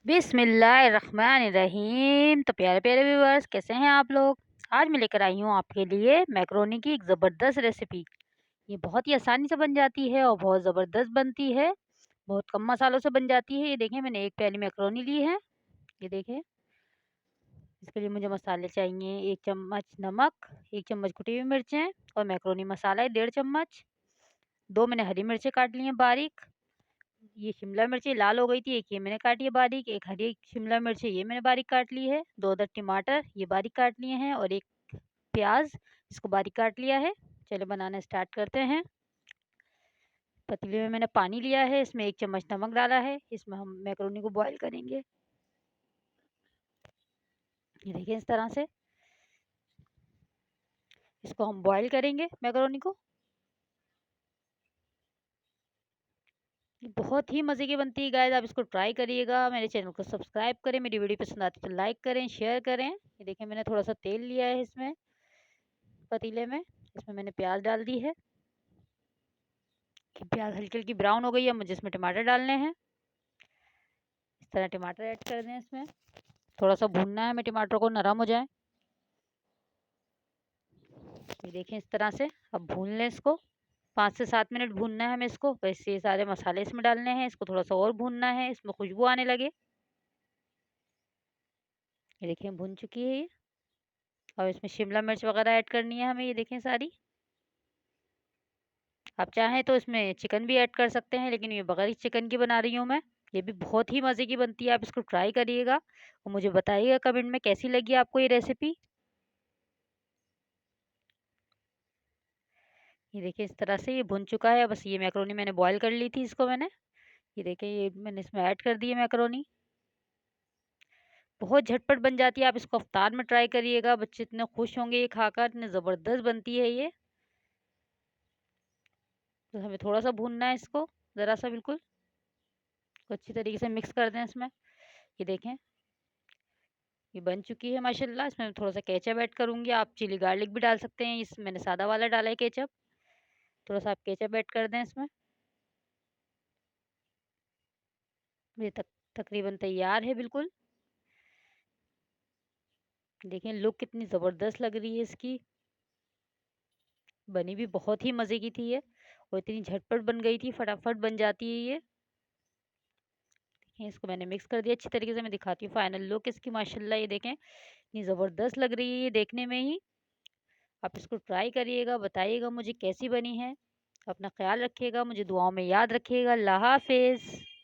बिस्मिल्लाहिर्रहमानिर्रहीम। तो प्यारे प्यारे व्यूअर्स, कैसे हैं आप लोग। आज मैं लेकर आई हूँ आपके लिए मैक्रोनी की एक ज़बरदस्त रेसिपी। ये बहुत ही आसानी से बन जाती है और बहुत ज़बरदस्त बनती है। बहुत कम मसालों से बन जाती है। ये देखें, मैंने एक प्याली मैक्रोनी ली है। ये देखें, इसके लिए मुझे मसाले चाहिए। 1 चम्मच नमक, 1 चम्मच कुटी हुई मिर्चें और मैक्रोनी मसाला है 1.5 चम्मच। 2 मैंने हरी मिर्चें काट ली हैं बारीक। ये शिमला मिर्ची लाल हो गई थी, एक ये मैंने काटी है बारीक। एक हरी शिमला मिर्ची ये मैंने बारीक काट ली है। 2 अदर टमाटर ये बारीक काट लिए हैं और एक प्याज इसको बारीक काट लिया है। चलो बनाना स्टार्ट करते हैं। पतीले में मैंने पानी लिया है, इसमें 1 चम्मच नमक डाला है। इसमें हम मैक्रोनी को बॉईल करेंगे। ये देखिए, इस तरह से इसको हम बॉईल करेंगे मैक्रोनी को। ये बहुत ही मज़े की बनती है गाइस, आप इसको ट्राई करिएगा। मेरे चैनल को सब्सक्राइब करें, मेरी वीडियो पसंद आती है तो लाइक करें, शेयर करें। ये देखिए, मैंने थोड़ा सा तेल लिया है इसमें पतीले में। इसमें मैंने प्याज डाल दी है कि प्याज हल्की हल्की ब्राउन हो गई है। मुझे इसमें टमाटर डालने हैं। इस तरह टमाटर ऐड कर दें इसमें। थोड़ा सा भूनना है हमें, टमाटर को नरम हो जाए। ये देखें, इस तरह से अब भून लें इसको। 5 से 7 मिनट भूनना है हमें इसको। वैसे ये सारे मसाले इसमें डालने हैं, इसको थोड़ा सा और भूनना है, इसमें खुशबू आने लगे। ये देखिए, भून चुकी है ये। और इसमें शिमला मिर्च वगैरह ऐड करनी है हमें। ये देखें सारी। आप चाहें तो इसमें चिकन भी ऐड कर सकते हैं, लेकिन ये बगैर चिकन की बना रही हूँ मैं। ये भी बहुत ही मज़े की बनती है, आप इसको ट्राई करिएगा और मुझे बताइएगा कमेंट में कैसी लगी आपको ये रेसिपी। ये देखिए, इस तरह से ये भुन चुका है। बस ये मैक्रोनी मैंने बॉईल कर ली थी, इसको मैंने। ये देखिए, ये मैंने इसमें ऐड कर दी है मैक्रोनी। बहुत झटपट बन जाती है, आप इसको अफ्तार में ट्राई करिएगा। बच्चे इतने खुश होंगे ये खाकर, इतनी ज़बरदस्त बनती है ये। तो हमें थोड़ा सा भूनना है इसको, ज़रा सा बिल्कुल। तो अच्छी तरीके से मिक्स कर दें इसमें। ये देखें, ये बन चुकी है माशाल्लाह। इसमें थोड़ा सा केचप ऐड करूँगी। आप चिली गार्लिक भी डाल सकते हैं। इस मैंने सादा वाला डाला है केचप। थोड़ा सा आप केचप ऐड कर दें इसमें। ये तकरीबन तैयार है बिल्कुल। देखें, लुक कितनी ज़बरदस्त लग रही है इसकी। बनी भी बहुत ही मज़े की थी ये और इतनी झटपट बन गई थी, फटाफट बन जाती है ये। देखिए, इसको मैंने मिक्स कर दिया अच्छी तरीके से। मैं दिखाती हूँ फाइनल लुक इसकी। माशाल्लाह, ये देखें, इतनी ज़बरदस्त लग रही है ये देखने में ही। आप इसको ट्राई करिएगा, बताइएगा मुझे कैसी बनी है। अपना ख्याल रखिएगा, मुझे दुआओं में याद रखिएगा। अल्लाह हाफ़िज़।